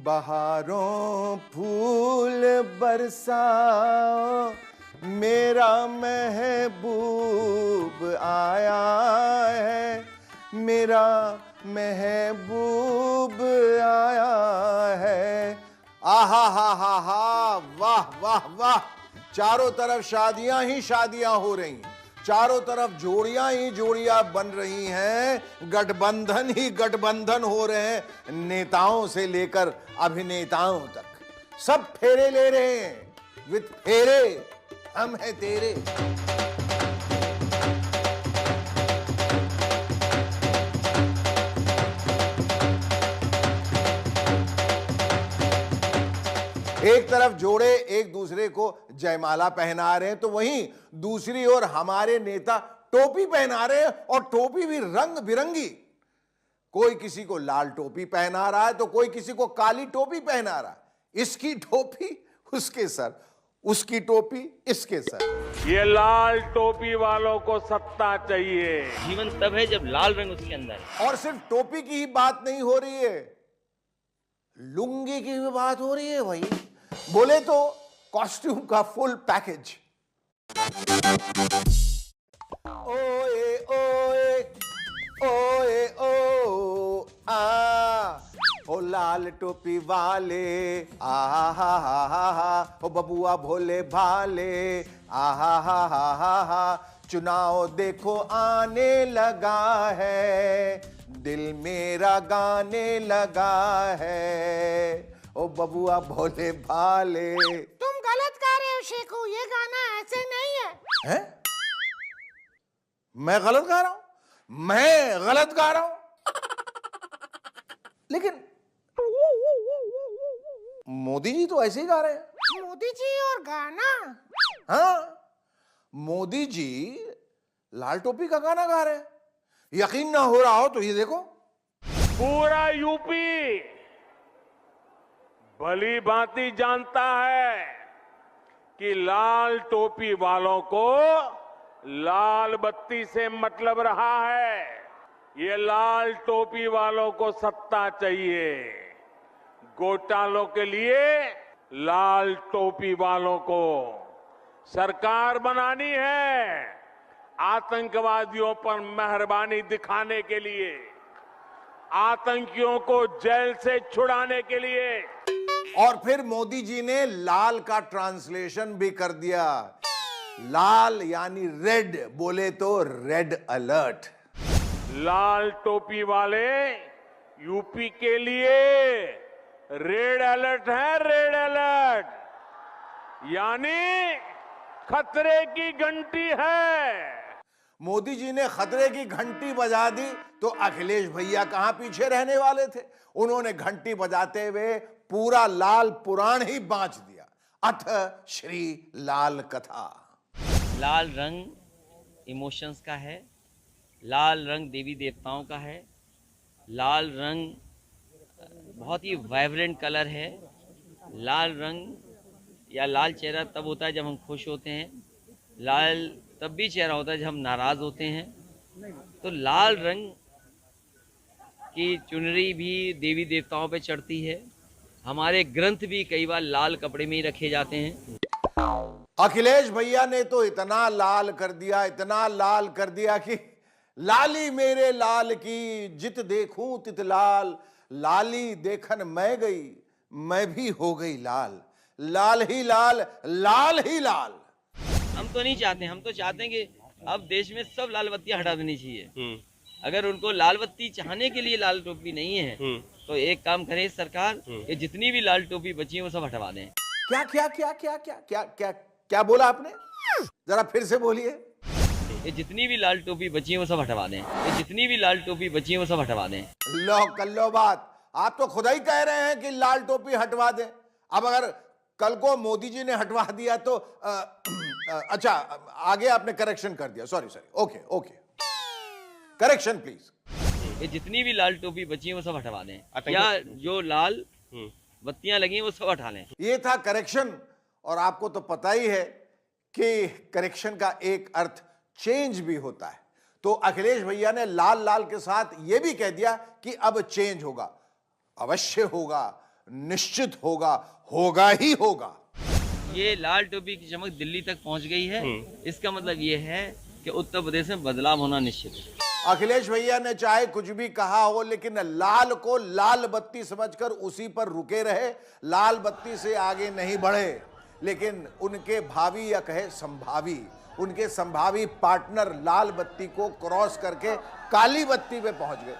बहारों फूल बरसाओ, मेरा महबूब आया है, मेरा महबूब आया है। आहा हा हा हा, वाह वाह वाह। चारों तरफ शादियां ही शादियां हो रही, चारों तरफ जोड़ियां ही जोड़ियां बन रही हैं, गठबंधन ही गठबंधन हो रहे हैं, नेताओं से लेकर अभिनेताओं तक सब फेरे ले रहे हैं। विद फेरे हम हैं तेरे। एक तरफ जोड़े एक दूसरे को जयमाला पहना रहे हैं, तो वहीं दूसरी ओर हमारे नेता टोपी पहना रहे हैं, और टोपी भी रंग बिरंगी। कोई किसी को लाल टोपी पहना रहा है तो कोई किसी को काली टोपी पहना रहा है। इसकी टोपी उसके सर, उसकी टोपी इसके सर। ये लाल टोपी वालों को सत्ता चाहिए। जीवन तब है जब लाल रंग उसके अंदर है। और सिर्फ टोपी की ही बात नहीं हो रही है, लुंगी की भी बात हो रही है भाई। बोले तो कॉस्ट्यूम का फुल पैकेज। ओए ओए ओए ओ आ, ओ लाल टोपी वाले आ हा हा हा, ओ बबुआ भोले भाले आ हा हा हा हा। चुनाव देखो आने लगा है, दिल मेरा गाने लगा है, ओ बबुआ भोले भाले। तुम गलत गा रहे हो शेखू, ये गाना ऐसे नहीं है। हैं? मैं गलत गा रहा हूं? मैं गलत गा रहा हूं? लेकिन मोदी जी तो ऐसे ही गा रहे हैं। मोदी जी और गाना? हाँ, मोदी जी लाल टोपी का गाना गा रहे हैं। यकीन ना हो रहा हो तो ये देखो। पूरा यूपी भली भांति जानता है कि लाल टोपी वालों को लाल बत्ती से मतलब रहा है। ये लाल टोपी वालों को सत्ता चाहिए, घोटालों के लिए लाल टोपी वालों को सरकार बनानी है, आतंकवादियों पर मेहरबानी दिखाने के लिए, आतंकियों को जेल से छुड़ाने के लिए। और फिर मोदी जी ने लाल का ट्रांसलेशन भी कर दिया। लाल यानी रेड, बोले तो रेड अलर्ट। लाल टोपी वाले यूपी के लिए रेड अलर्ट है, रेड अलर्ट यानी खतरे की घंटी है। मोदी जी ने खतरे की घंटी बजा दी तो अखिलेश भैया कहां पीछे रहने वाले थे। उन्होंने घंटी बजाते हुए पूरा लाल पुराण ही बांच दिया। अथ श्री लाल कथा। लाल रंग इमोशंस का है, लाल रंग देवी देवताओं का है, लाल रंग बहुत ही वाइब्रेंट कलर है। लाल रंग या लाल चेहरा तब होता है जब हम खुश होते हैं, लाल तब भी चेहरा होता है जब हम नाराज होते हैं। तो लाल रंग की चुनरी भी देवी देवताओं पे चढ़ती है। हमारे ग्रंथ भी कई बार लाल कपड़े में ही रखे जाते हैं। अखिलेश भैया ने तो इतना लाल कर दिया, इतना लाल कर दिया कि लाली मेरे लाल की जित देखूं तित लाल, लाली देखन मैं गई मैं भी हो गई लाल, लाल ही लाल, लाल ही लाल। हम तो नहीं चाहते, हम तो चाहते हैं कि अब देश में सब लाल बत्तियां हटा देनी चाहिए। अगर उनको लाल बत्ती चाहने के लिए लाल टोपी नहीं है तो एक काम करे सरकार, ये जितनी भी लाल टोपी बची है वो सब हटवा दें। क्या क्या क्या क्या क्या क्या क्या क्या बोला आपने? जरा फिर से बोलिए। ये जितनी भी लाल टोपी बची है वो सब हटवा दें। ये जितनी भी लाल टोपी बची है वो सब हटवा दें। लो कर लो बात। आप तो खुद ही कह रहे हैं कि लाल टोपी हटवा दें। अब अगर कल को मोदी जी ने हटवा दिया तो अच्छा, आगे आपने करेक्शन कर दिया। Sorry sorry, okay okay, correction please. ये जितनी भी लाल टोपी बची है वो सब हटवा दें, या जो लाल बत्तियां लगी हैं वो सब हटा लें। ये था करेक्शन। और आपको तो पता ही है कि करेक्शन का एक अर्थ चेंज भी होता है। तो अखिलेश भैया ने लाल लाल के साथ यह भी कह दिया कि अब चेंज होगा, अवश्य होगा। निश्चित होगा, होगा ही होगा। ये लाल टोपी की चमक दिल्ली तक पहुंच गई है। इसका मतलब ये है कि उत्तर प्रदेश में बदलाव होना निश्चित है। अखिलेश भैया ने चाहे कुछ भी कहा हो, लेकिन लाल को लाल बत्ती समझकर उसी पर रुके रहे, लाल बत्ती से आगे नहीं बढ़े। लेकिन उनके भावी या कहे संभावी, उनके संभावी पार्टनर लाल बत्ती को क्रॉस करके काली बत्ती पे पहुंच गए।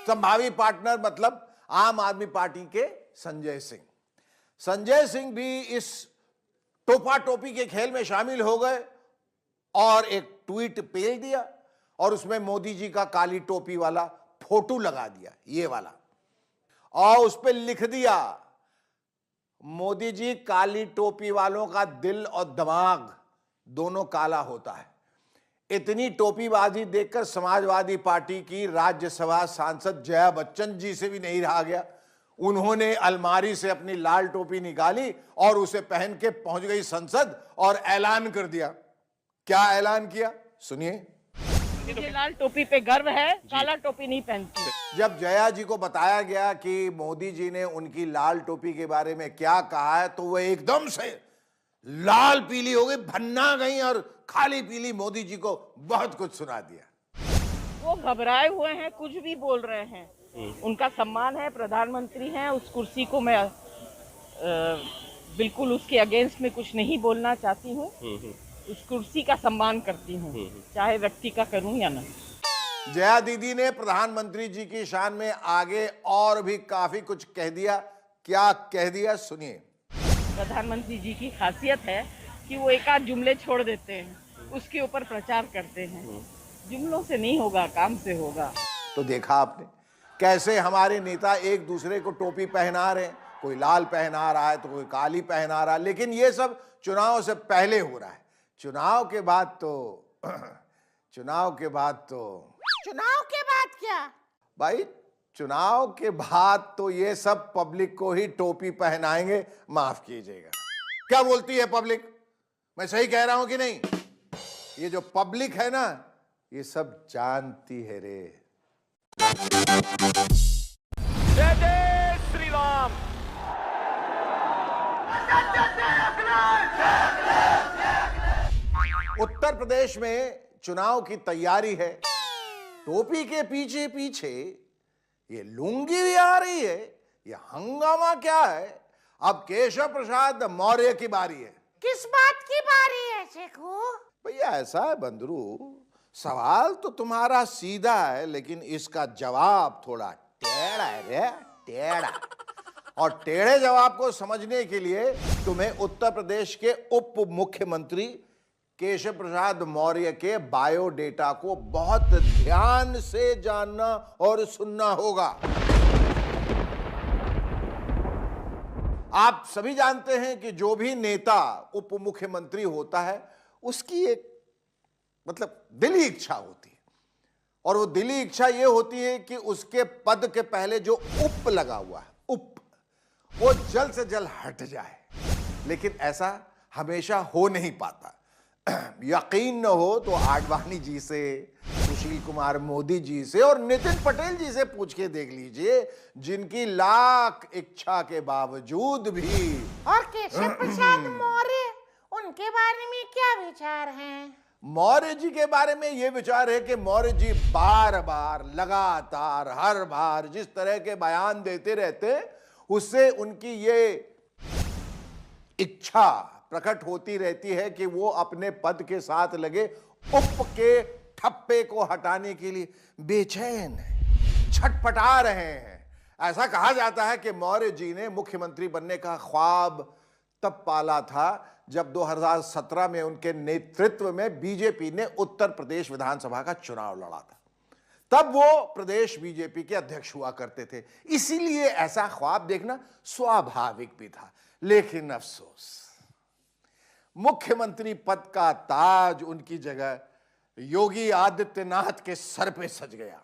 संभावी पार्टनर मतलब आम आदमी पार्टी के संजय सिंह। संजय सिंह भी इस टोपा टोपी के खेल में शामिल हो गए और एक ट्वीट पेल दिया और उसमें मोदी जी का काली टोपी वाला फोटो लगा दिया, ये वाला, और उस पर लिख दिया, मोदी जी, काली टोपी वालों का दिल और दिमाग दोनों काला होता है। इतनी टोपीबाजी देखकर समाजवादी पार्टी की राज्यसभा सांसद जया बच्चन जी से भी नहीं रहा गया। उन्होंने अलमारी से अपनी लाल टोपी निकाली और उसे पहन के पहुंच गई संसद और ऐलान कर दिया। क्या ऐलान किया, सुनिए। मुझे लाल टोपी पे गर्व है, काला टोपी नहीं पहनती। जब जया जी को बताया गया कि मोदी जी ने उनकी लाल टोपी के बारे में क्या कहा है, तो वह एकदम से लाल पीली हो गई, भन्ना गई और खाली पीली मोदी जी को बहुत कुछ सुना दिया। वो घबराए हुए हैं, कुछ भी बोल रहे हैं। उनका सम्मान है, प्रधानमंत्री हैं, उस कुर्सी को मैं बिल्कुल उसके अगेंस्ट में कुछ नहीं बोलना चाहती हूँ। उस कुर्सी का सम्मान करती हूँ, चाहे व्यक्ति का करूँ या नहीं। जया दीदी ने प्रधानमंत्री जी की शान में आगे और भी काफी कुछ कह दिया। क्या कह दिया, सुनिए। प्रधानमंत्री जी की खासियत है कि वो एक आध जुमले छोड़ देते हैं, उसके ऊपर प्रचार करते हैं। जुमलों से नहीं होगा, काम से होगा। तो देखा आपने कैसे हमारे नेता एक दूसरे को टोपी पहना रहे हैं, कोई लाल पहना रहा है तो कोई काली पहना रहा है। लेकिन ये सब चुनाव से पहले हो रहा है। चुनाव के बाद क्या? भाई, चुनाव के बाद तो ये सब पब्लिक को ही टोपी पहनाएंगे। माफ कीजिएगा, क्या बोलती है पब्लिक? मैं सही कह रहा हूं कि नहीं? ये जो पब्लिक है ना, ये सब जानती है रे। जय जय श्री राम। उत्तर प्रदेश में चुनाव की तैयारी है। टोपी के पीछे पीछे ये लुंगी भी आ रही है। ये हंगामा क्या है? अब केशव प्रसाद मौर्य की बारी है। किस बात की बारी है शेखू? भैया ऐसा है बंदरू, सवाल तो तुम्हारा सीधा है, लेकिन इसका जवाब थोड़ा टेढ़ा है रे, टेढ़ा। और टेढ़े जवाब को समझने के लिए तुम्हें उत्तर प्रदेश के उप मुख्यमंत्री केशव प्रसाद मौर्य के बायोडेटा को बहुत ध्यान से जानना और सुनना होगा। आप सभी जानते हैं कि जो भी नेता उप मुख्यमंत्री होता है, उसकी एक मतलब दिली इच्छा होती है, और वो दिली इच्छा ये होती है कि उसके पद के पहले जो उप लगा हुआ है, उप, वो जल्द से जल्द हट जाए। लेकिन ऐसा हमेशा हो नहीं पाता। यकीन न हो तो आडवाणी जी से, सुशील कुमार मोदी जी से और नितिन पटेल जी से पूछ के देख लीजिए, जिनकी लाख इच्छा के बावजूद भी। और केशव प्रसाद मौर्य, उनके बारे में क्या विचार हैं? मौर्य जी के बारे में यह विचार है कि मौर्य जी बार बार लगातार हर बार जिस तरह के बयान देते रहते, उससे उनकी ये इच्छा प्रकट होती रहती है कि वो अपने पद के साथ लगे उप के ठप्पे को हटाने के लिए बेचैन हैं, छटपटा रहे हैं। ऐसा कहा जाता है कि मौर्य जी ने मुख्यमंत्री बनने का ख्वाब तब पाला था जब 2017 में उनके नेतृत्व में बीजेपी ने उत्तर प्रदेश विधानसभा का चुनाव लड़ा था। तब वो प्रदेश बीजेपी के अध्यक्ष हुआ करते थे, इसीलिए ऐसा ख्वाब देखना स्वाभाविक भी था। लेकिन अफसोस, मुख्यमंत्री पद का ताज उनकी जगह योगी आदित्यनाथ के सर पे सज गया।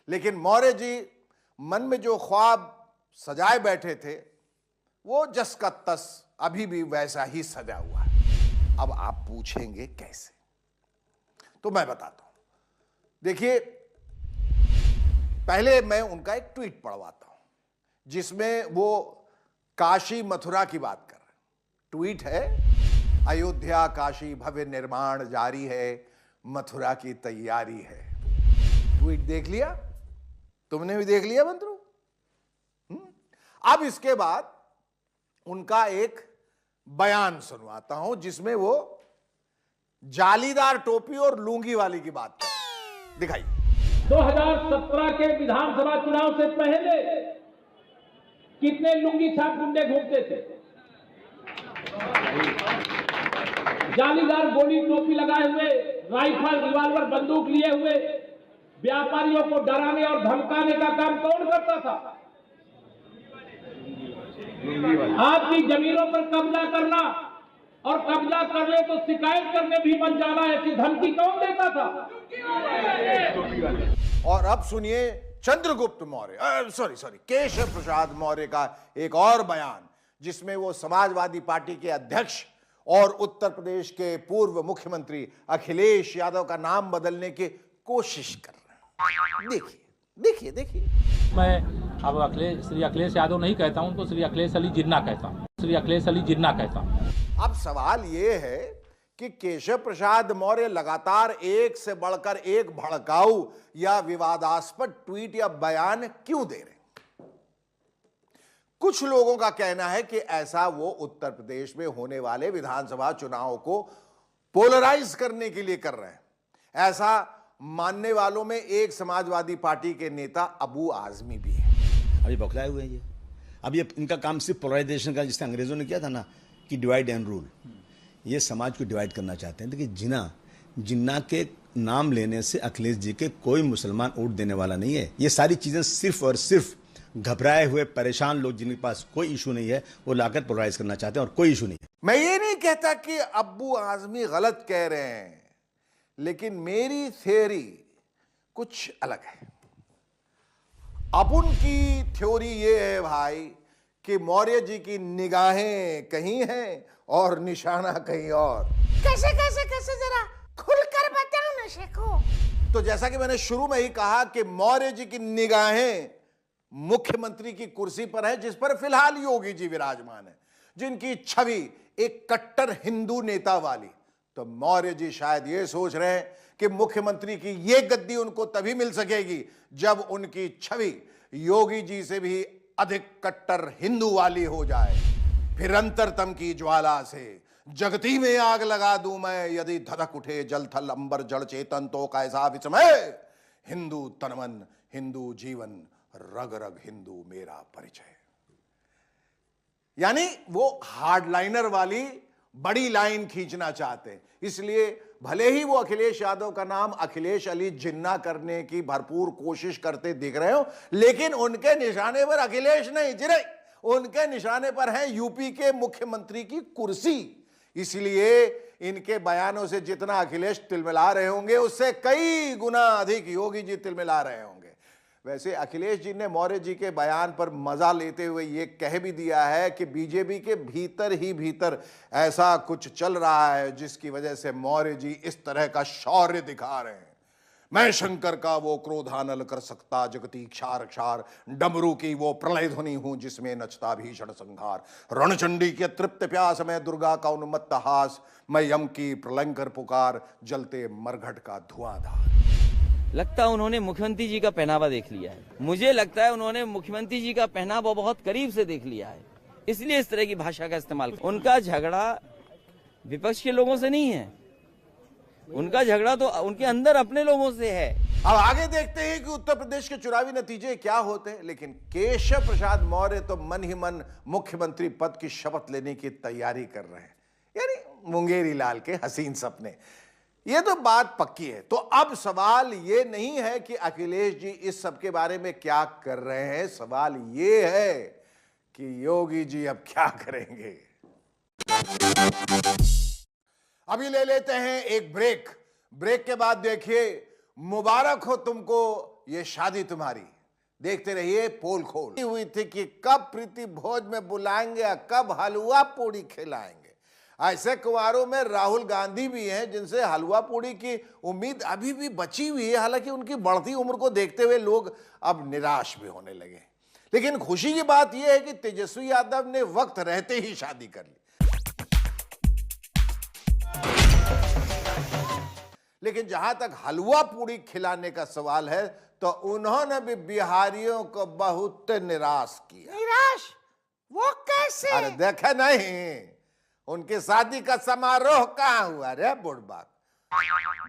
लेकिन मौर्य जी मन में जो ख्वाब सजाए बैठे थे, वो जस का तस अभी भी वैसा ही सजा हुआ है। अब आप पूछेंगे कैसे, तो मैं बताता हूं। देखिए, पहले मैं उनका एक ट्वीट पढ़वाता हूं। जिसमें वो काशी मथुरा की बात कर रहे हैं। ट्वीट है, अयोध्या काशी भव्य निर्माण जारी है, मथुरा की तैयारी है। ट्वीट देख लिया? तुमने भी देख लिया बंधु? अब इसके बाद उनका एक बयान सुनवाता हूं जिसमें वो जालीदार टोपी और लुंगी वाली की बात कर। दिखाइए। 2017 के विधानसभा चुनाव से पहले कितने लुंगी छाप गुंडे घूमते थे? जालीदार गोली टोपी लगाए हुए, राइफल रिवाल्वर बंदूक लिए हुए व्यापारियों को डराने और धमकाने का काम कौन करता था? आपकी जमीनों पर कब्जा करना और कब्जा कर ले तो शिकायत करने भी बन जाना, ऐसी धमकी कौन देता था? और अब सुनिए चंद्रगुप्त मौर्य, सॉरी केशव प्रसाद मौर्य का एक और बयान जिसमें वो समाजवादी पार्टी के अध्यक्ष और उत्तर प्रदेश के पूर्व मुख्यमंत्री अखिलेश यादव का नाम बदलने की कोशिश कर रहे हैं। देखिए। मैं अब श्री अखिलेश यादव नहीं कहता हूं, तो श्री अखिलेश अली जिन्ना कहता हूं। श्री अखिलेश अली जिन्ना कहता हूं। अब सवाल यह है कि केशव प्रसाद मौर्य लगातार एक से बढ़कर एक भड़काऊ या विवादास्पद ट्वीट या बयान क्यों दे रहे हैं? कुछ लोगों का कहना है कि ऐसा वो उत्तर प्रदेश में होने वाले विधानसभा चुनाव को पोलराइज करने के लिए कर रहे हैं। ऐसा मानने वालों में एक समाजवादी पार्टी के नेता अबू आजमी भी है। अभी बौखलाए हुए हैं ये। अब ये इनका काम सिर्फ पोलराइजेशन का, जिससे अंग्रेजों ने किया था ना कि डिवाइड एंड रूल, ये समाज को डिवाइड करना चाहते हैं। देखिए, जिन्ना के नाम लेने से अखिलेश जी के कोई मुसलमान वोट देने वाला नहीं है। ये सारी चीजें सिर्फ और सिर्फ घबराए हुए परेशान लोग जिनके पास कोई इशू नहीं है वो लाकर पोलराइज करना चाहते हैं, और कोई इशू नहीं है। मैं ये नहीं कहता कि अब्बू आजमी गलत कह रहे हैं, लेकिन मेरी थ्योरी कुछ अलग है। अब उनकी थ्योरी ये है भाई कि मौर्य जी की निगाहें कहीं हैं और निशाना कहीं और। कैसे जरा खुलकर बताओ ना शेखो। तो जैसा कि मैंने शुरू में ही कहा कि मौर्य जी की निगाहें मुख्यमंत्री की कुर्सी पर है, जिस पर फिलहाल योगी जी विराजमान है, जिनकी छवि एक कट्टर हिंदू नेता वाली। तो मौर्य जी शायद ये सोच रहे हैं कि मुख्यमंत्री की ये गद्दी उनको तभी मिल सकेगी जब उनकी छवि योगी जी से भी अधिक कट्टर हिंदू वाली हो जाए। फिर अंतरतम की ज्वाला से जगती में आग लगा दूं मैं, यदि धधक उठे जल थल अंबर जड़ चेतन तो कैसा विस्मय। हिंदू तनमन हिंदू जीवन, रग रग हिंदू मेरा परिचय। यानी वो हार्डलाइनर वाली बड़ी लाइन खींचना चाहते हैं। इसलिए भले ही वो अखिलेश यादव का नाम अखिलेश अली जिन्ना करने की भरपूर कोशिश करते दिख रहे हो, लेकिन उनके निशाने पर अखिलेश नहीं जी रही, उनके निशाने पर है यूपी के मुख्यमंत्री की कुर्सी। इसलिए इनके बयानों से जितना अखिलेश तिलमिला रहे होंगे, उससे कई गुना अधिक योगी जी तिलमिला रहे होंगे। वैसे अखिलेश जी ने मौर्य जी के बयान पर मजा लेते हुए ये कह भी दिया है कि बीजेपी के भीतर ही भीतर ऐसा कुछ चल रहा है जिसकी वजह से मौर्य जी इस तरह का शौर्य दिखा रहे हैं। मैं शंकर का वो क्रोधानल कर सकता जगती क्षार क्षार, डमरू की वो प्रलय ध्वनि हूं जिसमें नचता भीषण संहार। रणचंडी के तृप्त प्यास में दुर्गा का उन्मत्त हास, मैं यम की प्रलंकर पुकार जलते मरघट का धुआंधार। लगता है उन्होंने मुख्यमंत्री जी का पहनावा देख लिया है। मुझे लगता है उन्होंने मुख्यमंत्री जी का पहनावा बहुत करीब से देख लिया है, इसलिए इस तरह की भाषा का इस्तेमाल। उनका झगड़ा विपक्ष के लोगों से नहीं है, उनका झगड़ा तो उनके अंदर अपने लोगों से है। अब आगे देखते हैं कि उत्तर प्रदेश के चुनावी नतीजे क्या होते हैं। लेकिन केशव प्रसाद मौर्य तो मन ही मन मुख्यमंत्री पद की शपथ लेने की तैयारी कर रहे हैं, यानी मुंगेरी लाल के हसीन सपने। ये तो बात पक्की है। तो अब सवाल ये नहीं है कि अखिलेश जी इस सब के बारे में क्या कर रहे हैं, सवाल ये है कि योगी जी अब क्या करेंगे। अभी ले लेते हैं एक ब्रेक के बाद देखिए, मुबारक हो तुमको ये शादी तुम्हारी। देखते रहिए पोल खोल हुई थी कि कब प्रीति भोज में बुलाएंगे, कब हलवा पूड़ी खिलाएंगे। ऐसे कुंवारों में राहुल गांधी भी हैं जिनसे हलवा पूड़ी की उम्मीद अभी भी बची हुई है। हालांकि उनकी बढ़ती उम्र को देखते हुए लोग अब निराश भी होने लगे। लेकिन खुशी की बात यह है कि तेजस्वी यादव ने वक्त रहते ही शादी कर ली। लेकिन जहां तक हलवा पूड़ी खिलाने का सवाल है तो उन्होंने भी बिहारियों को बहुत निराश किया। निराश? वो कैसे? अरे देखे नहीं, उनकी शादी का समारोह कहां हुआ रे बुड़बाक?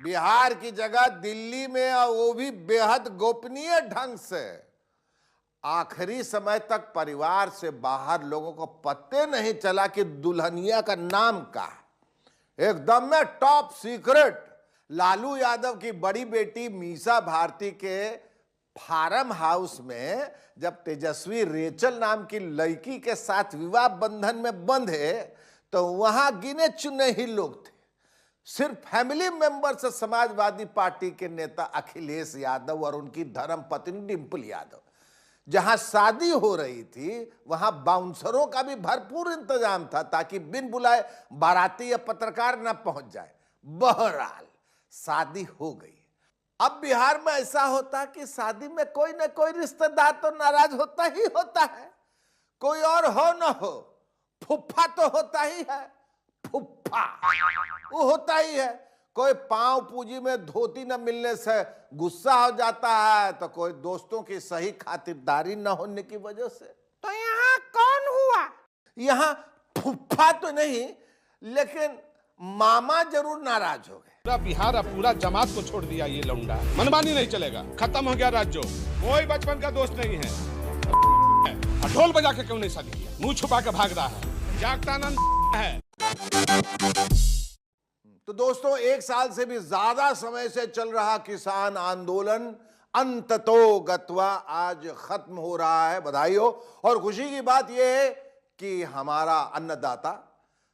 बिहार की जगह दिल्ली में, और वो भी बेहद गोपनीय ढंग से। आखिरी समय तक परिवार से बाहर लोगों को पते नहीं चला कि दुल्हनिया का नाम क्या है। एकदम में टॉप सीक्रेट। लालू यादव की बड़ी बेटी मीसा भारती के फार्म हाउस में जब तेजस्वी रेचल नाम की लड़की के साथ विवाह बंधन में बंधे तो वहां गिने चुने ही लोग थे। सिर्फ फैमिली मेंबर से समाजवादी पार्टी के नेता अखिलेश यादव और उनकी धर्मपत्नी डिंपल यादव। जहां शादी हो रही थी वहां बाउंसरों का भी भरपूर इंतजाम था ताकि बिन बुलाए बाराती या पत्रकार न पहुंच जाए। बहरहाल शादी हो गई। अब बिहार में ऐसा होता कि शादी में कोई ना कोई रिश्तेदार तो नाराज होता ही होता है। कोई और हो ना हो, फुफ्फा तो होता ही है। फुफ्फा वो होता ही है। कोई पांव पूजी में धोती न मिलने से गुस्सा हो जाता है तो कोई दोस्तों की सही खातिरदारी न होने की वजह से। तो यहाँ कौन हुआ? यहाँ फुफ्फा तो नहीं, लेकिन मामा जरूर नाराज हो गए। पूरा बिहार अब पूरा जमात को छोड़ दिया ये लौंडा। मनमानी नहीं चलेगा, खत्म हो गया राज्य। कोई बचपन का दोस्त नहीं है। ढोल बजा के क्यों नहीं शादी किया? मुंह छुपा के भाग रहा है, जागता नंद है। तो दोस्तों, 1 साल से भी ज्यादा समय से चल रहा किसान आंदोलन अंततो गत्वा आज खत्म हो रहा है। बधाई हो। और खुशी की बात यह है कि हमारा अन्नदाता,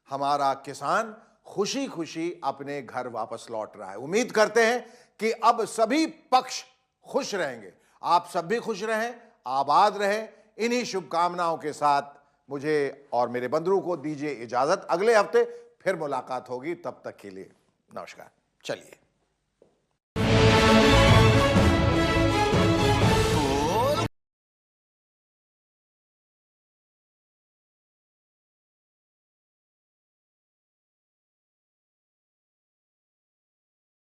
हमारा किसान खुशी खुशी अपने घर वापस लौट रहा है। उम्मीद करते हैं कि अब सभी पक्ष खुश रहेंगे। आप सब भी खुश रहें, आबाद रहें। इन्हीं शुभकामनाओं के साथ मुझे और मेरे बंधुओं को दीजिए इजाजत। अगले हफ्ते फिर मुलाकात होगी। तब तक के लिए नमस्कार। चलिए।